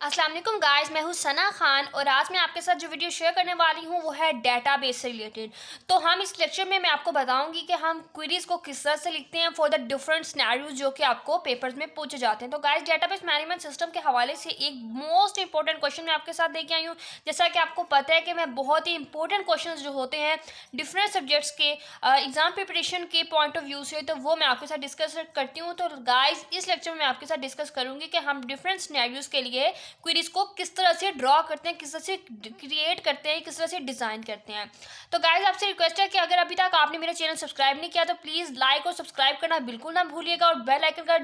अस्सलाम वालेकुम गाइस, मैं हूं सना खान और आज मैं आपके साथ जो वीडियो शेयर करने वाली हूं वो है डेटाबेस से रिलेटेड। तो हम इस लेक्चर में मैं आपको बताऊंगी कि हम क्वेरीज को किस तरह से लिखते हैं फॉर द डिफरेंट सिनेरियोज जो कि आपको पेपर्स में पूछे जाते हैं। तो गाइस, डेटाबेस मैनेजमेंट सिस्टम के हवाले से एक मोस्ट इंपॉर्टेंट क्वेश्चन मैं आपके साथ लेके आई हूँ। जैसा कि आपको पता है कि मैं बहुत ही इंपॉर्टेंट क्वेश्चन जो होते हैं डिफरेंट सब्जेक्ट्स के एग्जाम प्रिपरेशन के पॉइंट ऑफ व्यू से, तो वो मैं आपके साथ डिस्कस करती हूँ। तो गाइस, इस लेक्चर में मैं आपके साथ डिस्कस करूंगी कि हम डिफरेंट सिनेरियोज के लिए क्वेरीज को किस तरह से ड्रॉ करते हैं, किस तरह से क्रिएट करते हैं, किस तरह से डिज़ाइन करते हैं। तो गाइस, आपसे रिक्वेस्ट है कि अगर अभी तक आपने मेरा चैनल सब्सक्राइब नहीं किया तो प्लीज़ लाइक और सब्सक्राइब करना बिल्कुल ना भूलिएगा और बेल आइकन का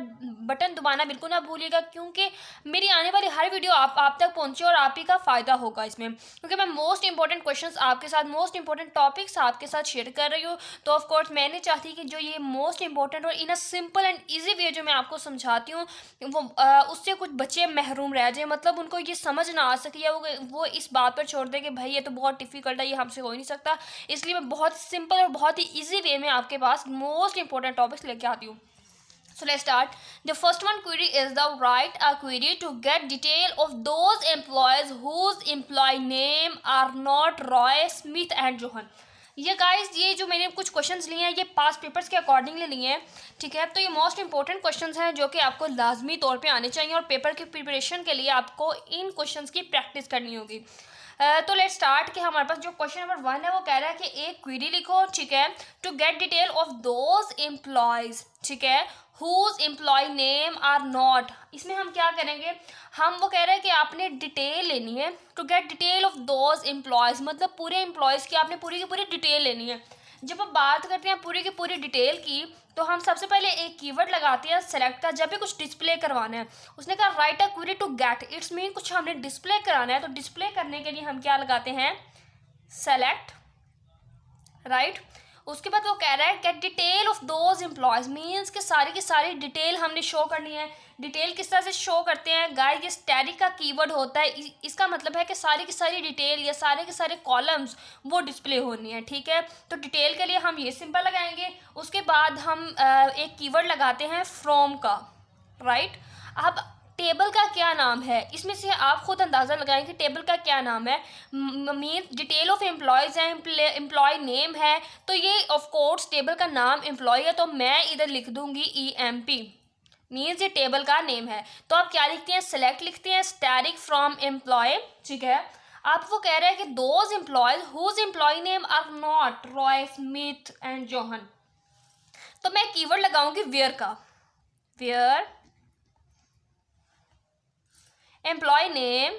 बटन दबाना बिल्कुल ना भूलिएगा, क्योंकि मेरी आने वाली हर वीडियो आप तक पहुंचे और आप ही का फ़ायदा होगा इसमें, क्योंकि मैं मोस्ट इंपॉर्टेंट क्वेश्चंस आपके साथ, मोस्ट इंपॉर्टेंट टॉपिक्स आपके साथ शेयर कर रही हूँ। तो ऑफकोर्स मैं नहीं चाहती कि जो ये मोस्ट इंपॉर्टेंट और in a simple and easy way जो मैं आपको समझाती हूँ वो उससे कुछ बच्चे महरूम रह जाए, मतलब उनको ये समझ ना आ सके या वो इस बात पर छोड़ दे कि भाई ये तो बहुत डिफिकल्ट है, ये हमसे हो ही नहीं सकता। इसलिए मैं बहुत सिंपल और बहुत ही ईजी वे में आपके पास मोस्ट इंपॉर्टेंट टॉपिक्स लेके आती हूँ। So let's start. The first one query is the write a query to get detail of those employees whose employee name are not Roy, Smith and Johan. ये guys, ये जो मैंने कुछ questions लिए हैं ये पास पेपर्स के अकॉर्डिंगली लिए हैं, ठीक है। तो ये मोस्ट इंपॉर्टेंट क्वेश्चंस हैं जो कि आपको लाजमी तौर पे आने चाहिए और पेपर की प्रिपरेशन के लिए आपको इन क्वेश्चंस की प्रैक्टिस करनी होगी। तो लेट्स स्टार्ट कि हमारे पास जो क्वेश्चन नंबर 1 है वो कह रहा है कि एक क्वेरी लिखो, ठीक है, to get detail of those employees, ठीक है, whose employee name are not. इसमें हम क्या करेंगे, हम वो कह रहे हैं कि आपने डिटेल लेनी है to get detail of those employees, मतलब पूरे एम्प्लॉयज़ की आपने पूरी की पूरी डिटेल लेनी है। जब हम बात करते हैं पूरी की पूरी डिटेल की तो हम सबसे पहले एक कीवर्ड लगाते हैं सेलेक्ट का, जब भी कुछ डिस्प्ले करवाना है। उसने कहा write a query to get, it's mean कुछ हमने डिस्प्ले कराना है, तो डिस्प्ले करने के लिए हम क्या लगाते हैं, सेलेक्ट, राइट। उसके बाद वो कह रहा है gate detail of those employees, means कि सारी की सारी डिटेल हमने शो करनी है। डिटेल किस तरह से शो करते हैं गाइस, ये स्टैटिक का कीवर्ड होता है। इसका मतलब है कि सारी की सारी डिटेल या सारे के सारे कॉलम्स वो डिस्प्ले होनी है, ठीक है। तो डिटेल के लिए हम ये सिंपल लगाएंगे। उसके बाद हम एक कीवर्ड लगाते हैं फ्रॉम का, राइट। अब टेबल का क्या नाम है, इसमें से आप खुद अंदाज़ा लगाएं कि टेबल का क्या नाम है। मीन डिटेल ऑफ एम्प्लॉयज़ है, एम्प्लॉय नेम है, तो ये ऑफ कोर्स टेबल का नाम एम्प्लॉय है, तो मैं इधर लिख दूंगी EMP, मीन्स ये टेबल का नेम है। तो आप क्या लिखते हैं, सेलेक्ट लिखते हैं स्टैटिक फ्रॉम एम्प्लॉय, ठीक है। आप वो कह रहे हैं कि those employees whose employee name are not Roy, Smith and John, तो मैं कीवर्ड लगाऊंगी वेयर का, where employee name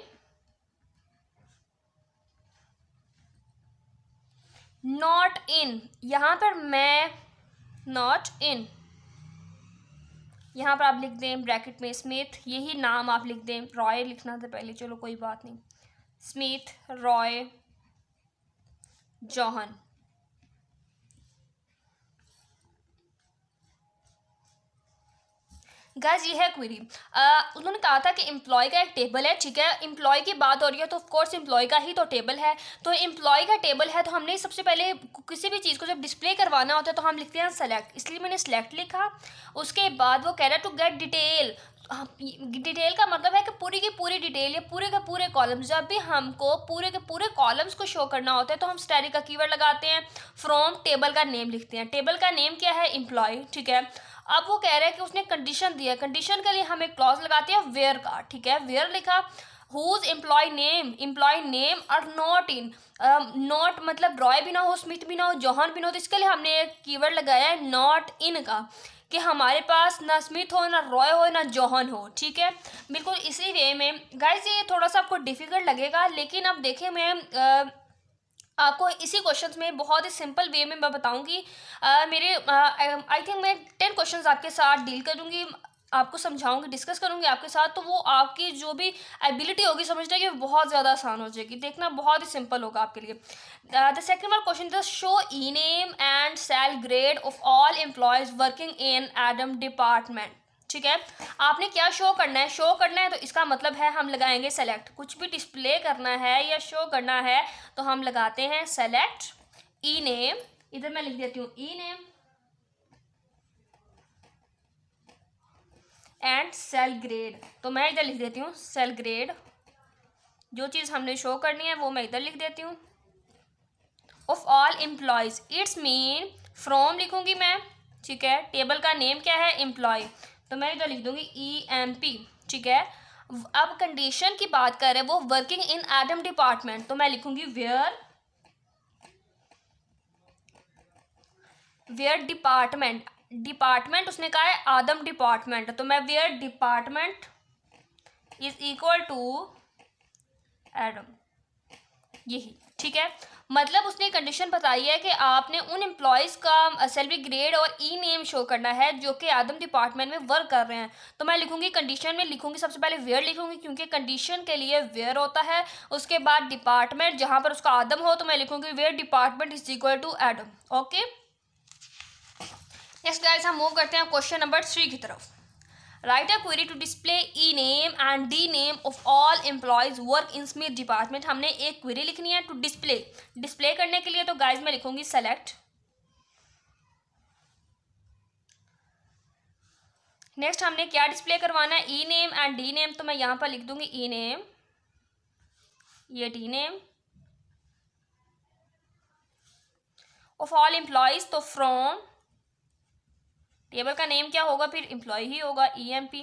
not in, यहाँ पर मैं नॉट इन, यहाँ पर आप लिख दें ब्रैकेट में स्मिथ, यही नाम आप लिख दें, रॉय लिखना था पहले, चलो कोई बात नहीं, स्मिथ, रॉय, जॉहन। गाइस, ये है क्वेरी। उन्होंने कहा था कि एम्प्लॉय का एक टेबल है, ठीक है। एम्प्लॉय की बात हो रही है तो ऑफकोर्स एम्प्लॉय का ही तो टेबल है। तो एम्प्लॉय का टेबल है तो हमने सबसे पहले किसी भी चीज़ को जब डिस्प्ले करवाना होता है तो हम लिखते हैं सेलेक्ट, इसलिए मैंने सेलेक्ट लिखा। उसके बाद वो कह रहा है टू गेट डिटेल, डिटेल का मतलब है कि पूरी की पूरी डिटेल या पूरे के पूरे कॉलम्स, जब भी हमको पूरे के पूरे कॉलम्स को शो करना होता है तो हम स्टैटिक का कीवर्ड लगाते हैं, फ्रॉम टेबल का नेम लिखते हैं। टेबल का नेम क्या है, एम्प्लॉय, ठीक है। अब वो कह रहा है कि उसने कंडीशन दिया, कंडीशन के लिए हम एक क्लॉज लगाते हैं वेयर का, ठीक है। वेयर लिखा, whose employee name are not in, not मतलब रॉय भी ना हो, स्मिथ भी ना हो, जॉहन भी ना हो, तो इसके लिए हमने एक कीवर्ड लगाया है नॉट इन का, कि हमारे पास ना स्मिथ हो, ना रॉय हो, ना जॉहन हो, ठीक है। बिल्कुल इसी वे में गाइस, ये थोड़ा सा आपको डिफिकल्ट लगेगा, लेकिन अब देखिए मैं आपको इसी क्वेश्चंस में बहुत ही सिंपल वे में मैं बताऊंगी। मेरे आई थिंक मैं 10 क्वेश्चंस आपके साथ डील करूंगी, आपको समझाऊंगी, डिस्कस करूंगी आपके साथ, तो वो आपकी जो भी एबिलिटी होगी समझने की बहुत ज़्यादा आसान हो जाएगी, देखना बहुत ही सिंपल होगा आपके लिए। The second one question the show E name and sal grade of all employees working in Adam department, ठीक है। आपने क्या शो करना है, शो करना है तो इसका मतलब है हम लगाएंगे सेलेक्ट, कुछ भी डिस्प्ले करना है या शो करना है तो हम लगाते हैं सेलेक्ट ई नेम, इधर मैं लिख देती हूँ ई नेम एंड सेल ग्रेड, तो मैं इधर लिख देती हूँ सेल ग्रेड, जो चीज़ हमने शो करनी है वो मैं इधर लिख देती हूँ। Of all employees, it's mean from लिखूँगी मैं, ठीक है। टेबल का नेम क्या है, एम्प्लॉय, तो मैं इधर लिख दूँगी EMP, ठीक है। अब कंडीशन की बात कर रहे हैं वो वर्किंग इन एडम डिपार्टमेंट, तो मैं लिखूँगी वेयर डिपार्टमेंट, डिपार्टमेंट उसने कहा है आदम डिपार्टमेंट, तो मैं where department is equal to Adam, यही, ठीक है। मतलब उसने कंडीशन बताई है कि आपने उन एम्प्लॉयज़ का सैलरी ग्रेड और नेम शो करना है जो कि आदम डिपार्टमेंट में वर्क कर रहे हैं। तो मैं लिखूंगी कंडीशन में लिखूंगी सबसे पहले वेयर लिखूंगी, क्योंकि कंडीशन के लिए वेयर होता है। उसके बाद डिपार्टमेंट जहां पर उसका आदम हो, तो मैं लिखूंगी where department is equal to Adam. Okay, next guys हम मूव करते हैं क्वेश्चन नंबर 3 की तरफ। Write a query to display name and name of all employees work in Smith department. हमने एक क्वेरी लिखनी है टू डिस्प्ले करने के लिए, तो गाइस मैं लिखूंगी सेलेक्ट। नेक्स्ट हमने क्या डिस्प्ले करवाना है, नेम एंड नेम, तो मैं यहाँ पर लिख दूंगी नेम, ये नेम ऑफ ऑल एम्प्लॉयज, तो फ्रॉम, टेबल का नेम क्या होगा फिर, एम्प्लॉय ही होगा, EMP।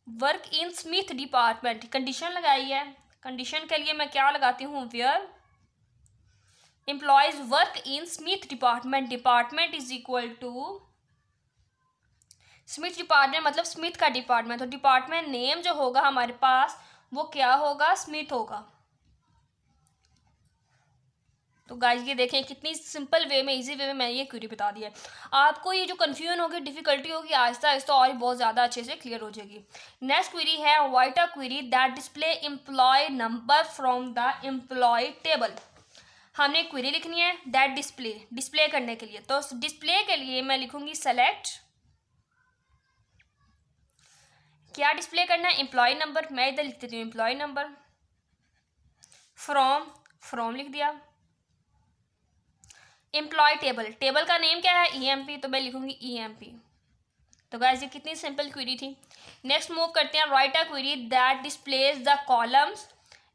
Work in Smith department, condition लगाई है, कंडीशन के लिए मैं क्या लगाती हूँ, where employees work in Smith department, department is equal to Smith department, मतलब स्मिथ का डिपार्टमेंट, तो डिपार्टमेंट नेम जो होगा हमारे पास वो क्या होगा, स्मिथ होगा। तो गाइस ये देखें कितनी सिंपल वे में, इजी वे में मैं ये क्वेरी बता दी है। आपको ये जो कन्फ्यूजन होगी, डिफिकल्टी होगी, आहिस्ता आहिस्ता और बहुत ज़्यादा अच्छे से क्लियर हो जाएगी। नेक्स्ट क्वेरी है write a query that display employee number from the employee table. हमने क्वेरी लिखनी है दैट डिस्प्ले करने के लिए, तो डिस्प्ले के लिए मैं लिखूंगी सेलेक्ट, क्या डिस्प्ले करना है, एम्प्लॉय नंबर, मैं इधर लिख देती हूँ एम्प्लॉय नंबर, फ्रॉम लिख दिया, एम्प्लॉय टेबल, टेबल का नेम क्या है, EMP, तो मैं लिखूंगी EMP। तो गाइस ये कितनी सिंपल क्वेरी थी। नेक्स्ट मूव करते हैं write a query that displays the columns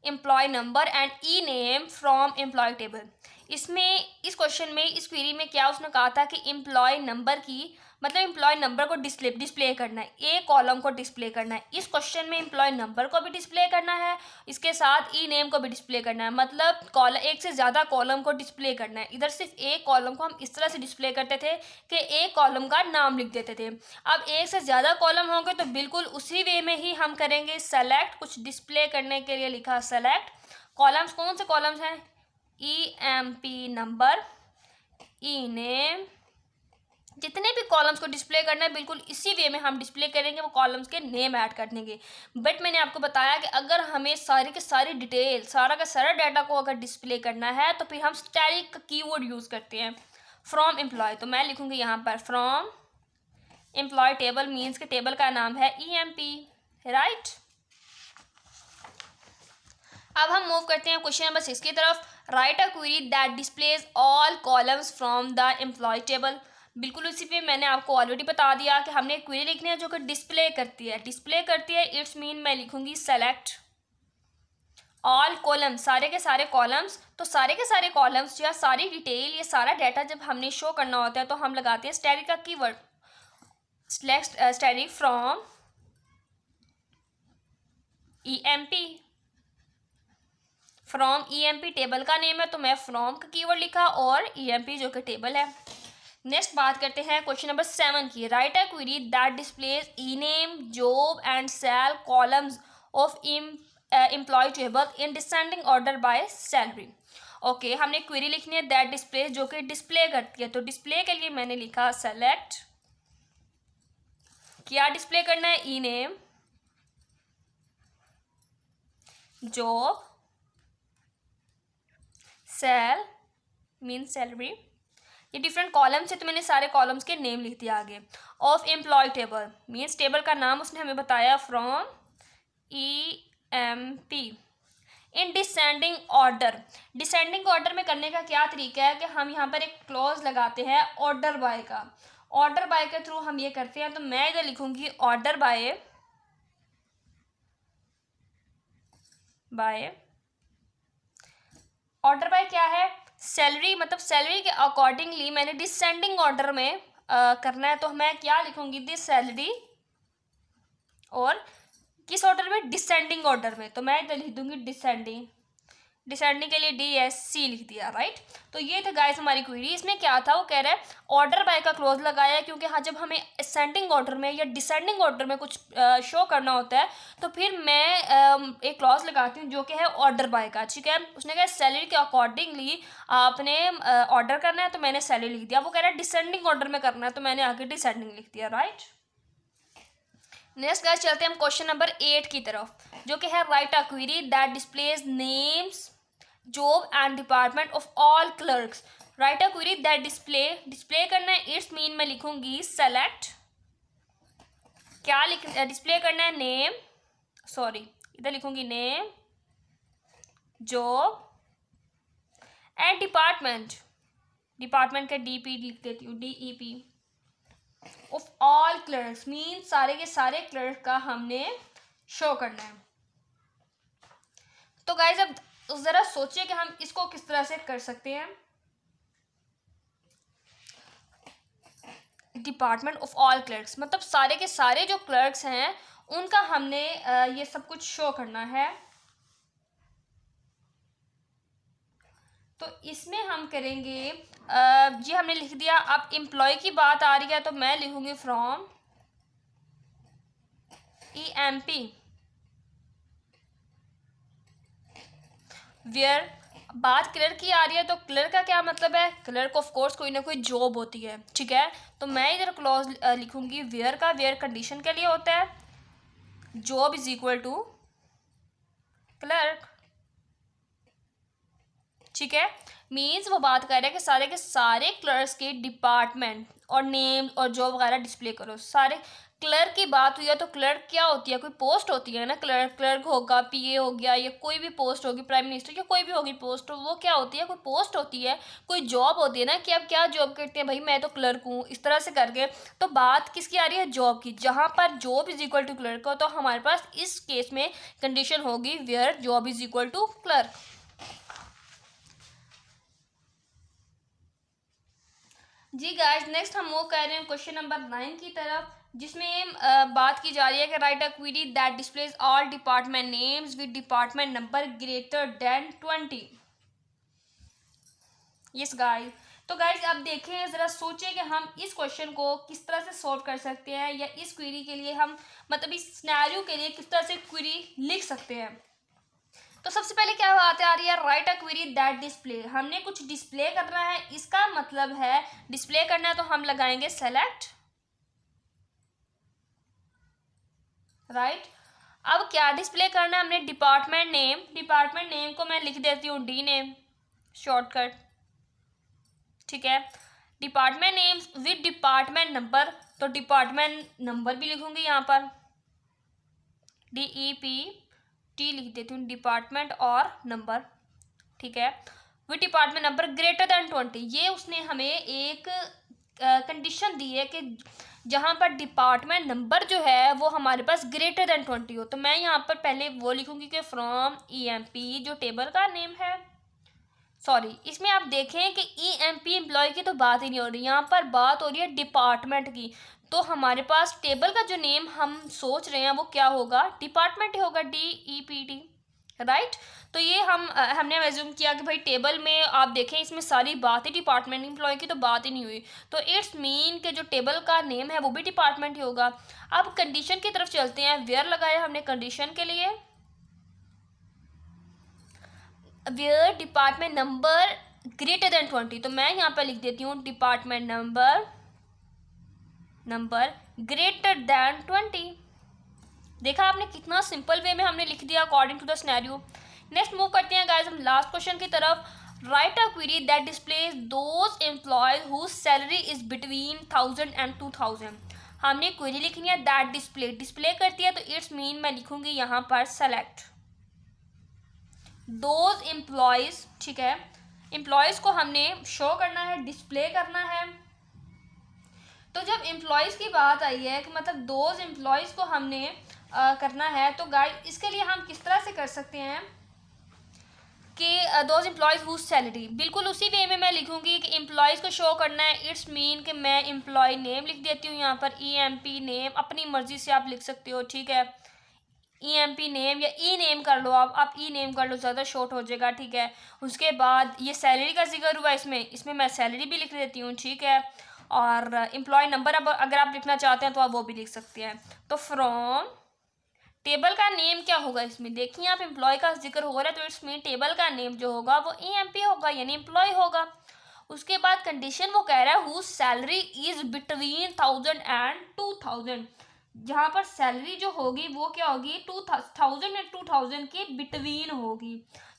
employee number and name from employee table. इसमें इस क्वेश्चन में इस क्वेरी में क्या उसने कहा था कि एम्प्लॉय नंबर की, मतलब एम्प्लॉय नंबर को डिस्प्ले करना है, एक कॉलम को डिस्प्ले करना है। इस क्वेश्चन में एम्प्लॉय नंबर को भी डिस्प्ले करना है, इसके साथ नेम को भी डिस्प्ले करना है, मतलब कॉलम एक से ज़्यादा कॉलम को डिस्प्ले करना है। इधर सिर्फ एक कॉलम को हम इस तरह से डिस्प्ले करते थे कि एक कॉलम का नाम लिख देते थे। अब एक से ज़्यादा कॉलम होंगे तो बिल्कुल उसी वे में ही हम करेंगे, सेलेक्ट, कुछ डिस्प्ले करने के लिए लिखा सेलेक्ट, कॉलम्स कौन से कॉलम्स हैं, EMP नंबर, नेम, जितने भी कॉलम्स को डिस्प्ले करना है बिल्कुल इसी वे में हम डिस्प्ले करेंगे, वो कॉलम्स के नेम ऐड कर देंगे। बट मैंने आपको बताया कि अगर हमें सारी के सारी डिटेल, सारा का सारा डाटा को अगर डिस्प्ले करना है तो फिर हम स्टैटिक कीवर्ड यूज़ करते हैं, फ्रॉम एम्प्लॉय, तो मैं लिखूंगी यहाँ पर फ्रॉम एम्प्लॉय टेबल, मीन्स के टेबल का नाम है EMP, राइट। अब हम मूव करते हैं क्वेश्चन नंबर 6 की तरफ। Write a query that displays all columns from the employee table. बिल्कुल उसी पे मैंने आपको ऑलरेडी बता दिया कि हमने एक क्वेरी लिखनी है जो कि डिस्प्ले करती है, इट्स मीन मैं लिखूंगी सेलेक्ट ऑल कॉलम, सारे के सारे कॉलम्स, तो सारे के सारे कॉलम्स या सारी डिटेल, ये सारा डाटा जब हमने शो करना होता है तो हम लगाते हैं स्टैटिक का keyword, static from EMP, from EMP table का नेम है तो मैं फ्रॉम का कीवर्ड लिखा और EMP जो कि टेबल है। नेक्स्ट बात करते हैं क्वेश्चन नंबर 7 की। Write a query that displays name, job and sal columns of employee table in descending order by salary. Okay, हमने क्वेरी लिखनी है दैट डिस्प्ले, जो कि डिस्प्ले करती है, तो डिस्प्ले के लिए मैंने लिखा सेलेक्ट, क्या डिस्प्ले करना है, name, job, sal mean salary, ये डिफरेंट कॉलम्स है तो मैंने सारे कॉलम्स के नेम लिख दिया आगे। Of employee table means table का नाम उसने हमें बताया from EMP in descending order. Descending order में करने का क्या तरीका है कि हम यहाँ पर एक क्लॉज लगाते हैं ऑर्डर बाय का, ऑर्डर बाय के थ्रू हम ये करते हैं, तो मैं इधर लिखूंगी order by by, order by क्या है, सैलरी, मतलब सैलरी के अकॉर्डिंगली मैंने डिसेंडिंग ऑर्डर में करना है, तो मैं क्या लिखूंगी, दिस सैलरी, और किस ऑर्डर में, डिसेंडिंग ऑर्डर में, तो मैं इधर लिख दूंगी डिसेंडिंग, डिसेंडिंग के लिए DSC लिख दिया, राइट। तो ये थे गाइस हमारी क्वेरी। इसमें क्या था, वो कह रहा है ऑर्डर बाय का क्लोज लगाया, क्योंकि हाँ जब हमें असेंडिंग ऑर्डर में या डिसेंडिंग ऑर्डर में कुछ शो करना होता है तो फिर मैं एक क्लॉज लगाती हूँ जो कि है ऑर्डर बाय का, ठीक है। उसने कहा सैलरी के अकॉर्डिंगली आपने ऑर्डर करना है, तो मैंने सैलरी लिख दिया। वो कह रहा है डिसेंडिंग ऑर्डर में करना है, तो मैंने आगे डिसेंडिंग लिख दिया, राइट। नेक्स्ट गाइस चलते हैं हम क्वेश्चन नंबर 8 की तरफ, जो कि है write a query that displays names, job and department of all clerks. Right a query that display करना है, इट्स मीन मैं लिखूंगी सेलेक्ट, क्या डिस्प्ले करना है, नेम, सॉरी इधर लिखूंगी name, job and department, department का DP लिख देती हूँ, DEP of all clerks, mean सारे के सारे क्लर्क का हमने शो करना है। तो गाइज अब जरा सोचिए कि हम इसको किस तरह से कर सकते हैं। डिपार्टमेंट ऑफ ऑल क्लर्क्स मतलब सारे के सारे जो क्लर्क्स हैं उनका हमने ये सब कुछ शो करना है। तो इसमें हम करेंगे जी हमने लिख दिया। अब एम्प्लॉय की बात आ रही है तो मैं लिखूंगी फ्रॉम EMP वेयर। बात क्लर्क की आ रही है तो क्लर्क का क्या मतलब है, क्लर्क ऑफ कोर्स कोई ना कोई जॉब होती है, ठीक है। तो मैं इधर क्लॉज लिखूंगी वेयर का, वेयर कंडीशन के लिए होता है, job is equal to clerk, ठीक है। मीन्स वो बात कर रहे हैं कि सारे के सारे क्लर्क्स के डिपार्टमेंट और नेम और जॉब वगैरह डिस्प्ले करो। सारे क्लर्क की बात हुई है तो क्लर्क क्या होती है, कोई पोस्ट होती है ना, क्लर्क होगा, PA हो गया, या कोई भी पोस्ट होगी, प्राइम मिनिस्टर या कोई भी होगी पोस्ट, वो क्या होती है, कोई पोस्ट होती है, कोई जॉब होती है ना कि अब क्या जॉब करते हैं भाई, मैं तो क्लर्क हूँ, इस तरह से करके। तो बात किसकी आ रही है, जॉब की। जहाँ पर job is equal to clerk हो तो हमारे पास इस केस में कंडीशन होगी where job is equal to clerk. जी गाइस नेक्स्ट हम वो कह रहे हैं क्वेश्चन नंबर 9 की तरफ, जिसमें बात की जा रही है कि right a query that displays all department names with department number greater than 20। Yes guys, तो गाइस अब देखें ज़रा सोचें कि हम इस क्वेश्चन को किस तरह से सॉल्व कर सकते हैं, या इस क्वेरी के लिए हम मतलब इस सिनेरियो के लिए किस तरह से क्वेरी लिख सकते हैं। तो सबसे पहले क्या बात आ रही है, write a query that display, हमने कुछ डिस्प्ले करना है, इसका मतलब है डिस्प्ले करना है तो हम लगाएंगे सेलेक्ट, राइट। अब क्या डिस्प्ले करना है हमने, डिपार्टमेंट नेम, डिपार्टमेंट नेम को मैं लिख देती हूँ D नेम शॉर्टकट, ठीक है। Department name with department number, तो डिपार्टमेंट नंबर भी लिखूंगी यहाँ पर DEPT लिख देती हूँ, डिपार्टमेंट और नंबर, ठीक है। With department number greater than 20, ये उसने हमें एक कंडीशन दी है कि जहाँ पर डिपार्टमेंट नंबर जो है वो हमारे पास ग्रेटर देन 20 हो। तो मैं यहाँ पर पहले वो लिखूंगी कि फ्रॉम EMP जो टेबल का नेम है, सॉरी इसमें आप देखें कि EMP एम्प्लॉय की तो बात ही नहीं हो रही, यहाँ पर बात हो रही है डिपार्टमेंट की। तो हमारे पास टेबल का जो नेम हम सोच रहे हैं वो क्या होगा, डिपार्टमेंट ही होगा, DEPT, राइट। तो ये हमने एज्यूम किया कि भाई टेबल में आप देखें इसमें सारी बात ही डिपार्टमेंट एम्प्लॉय की तो बात ही नहीं हुई, तो इट्स मीन के जो टेबल का नेम है वो भी डिपार्टमेंट ही होगा। अब कंडीशन की तरफ चलते हैं, वेयर लगाया हमने कंडीशन के लिए, where department number greater than 20, तो मैं यहाँ पर लिख देती हूँ डिपार्टमेंट नंबर ग्रेटर देन 20। देखा आपने कितना सिंपल वे में हमने लिख दिया according to the scenario. Next move करते हैं गाइस हम लास्ट क्वेश्चन की तरफ, write a query that displays those employees whose salary is between 1000 and 2000। हमने क्वेरी लिखनी है दैट डिस्प्ले करती है, तो इट्स मीन मैं लिखूंगी यहाँ पर सेलेक्ट दोज एम्प्लॉयज, ठीक है। एम्प्लॉयज को हमने शो करना है, डिस्प्ले करना है। तो जब एम्प्लॉयज की बात आई है कि मतलब दोज एम्प्लॉयज को हमने करना है, तो गाइस इसके लिए हम किस तरह से कर सकते हैं, कि दोज एम्प्लॉयज़ हुज सैलरी, बिल्कुल उसी वे में मैं लिखूंगी कि एम्प्लॉयज़ को शो करना है। इट्स मीन कि मैं एम्प्लॉय नेम लिख देती हूँ यहाँ पर, EMP नेम, अपनी मर्जी से आप लिख सकते हो, ठीक है। EMP नेम या ई नेम कर लो, आप ई नेम कर लो, ज़्यादा शॉर्ट हो जाएगा, ठीक है। उसके बाद ये सैलरी का जिक्र हुआ, इसमें मैं सैलरी भी लिख देती हूँ, ठीक है। और एम्प्लॉय नंबर अब अगर आप लिखना चाहते हैं तो आप वो भी लिख सकते हैं। तो फ्रॉम टेबल का नेम क्या होगा, इसमें देखिए आप एम्प्लॉय का जिक्र हो रहा है तो इट्स मीन टेबल का नेम जो होगा वो EMP होगा, यानी एम्प्लॉय होगा। उसके बाद कंडीशन वो कह रहा है whose salary is between 1000 and 2000, जहाँ पर सैलरी जो होगी वो क्या होगी, 2000 एंड 2000 के बिटवीन होगी।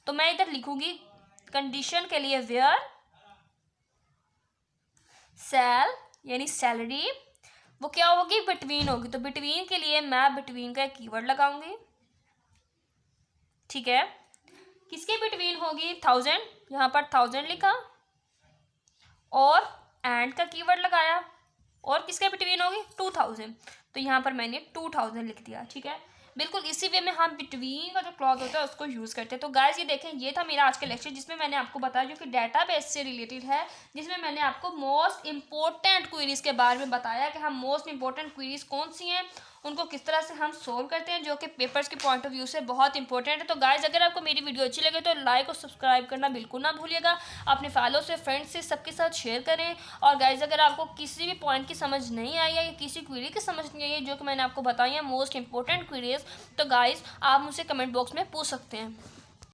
तो मैं इधर लिखूंगी कंडीशन के लिए वेयर सेल यानी सैलरी वो क्या होगी, बिटवीन होगी। तो बिटवीन के लिए मैं बिटवीन का एक कीवर्ड लगाऊंगी, ठीक है। किसके बिटवीन होगी, 1000, यहाँ पर 1000 लिखा और एंड का कीवर्ड लगाया, और किसके बिटवीन होगी, 2000, तो यहाँ पर मैंने 2000 लिख दिया, ठीक है। बिल्कुल इसी वे में हम बिटवीन का जो क्लॉज होता है उसको यूज़ करते हैं। तो गाइस ये देखें, ये था मेरा आज का लेक्चर जिसमें मैंने आपको बताया जो कि डेटाबेस से रिलेटेड है, जिसमें मैंने आपको मोस्ट इंपॉर्टेंट क्वेरीज के बारे में बताया कि हम मोस्ट इंपॉर्टेंट क्वेरीज कौन सी हैं, उनको किस तरह से हम सोल्व करते हैं, जो कि पेपर्स के पॉइंट ऑफ व्यू से बहुत इंपॉर्टेंट है। तो गाइस अगर आपको मेरी वीडियो अच्छी लगे तो लाइक और सब्सक्राइब करना बिल्कुल ना भूलिएगा, अपने फॉलो से फ्रेंड्स से सबके साथ शेयर करें। और गाइस अगर आपको किसी भी पॉइंट की समझ नहीं आई है या किसी क्वेरी की समझ नहीं आई है जो कि मैंने आपको बताई है मोस्ट इंपॉर्टेंट क्वेरीज, तो गाइस आप मुझसे कमेंट बॉक्स में पूछ सकते हैं।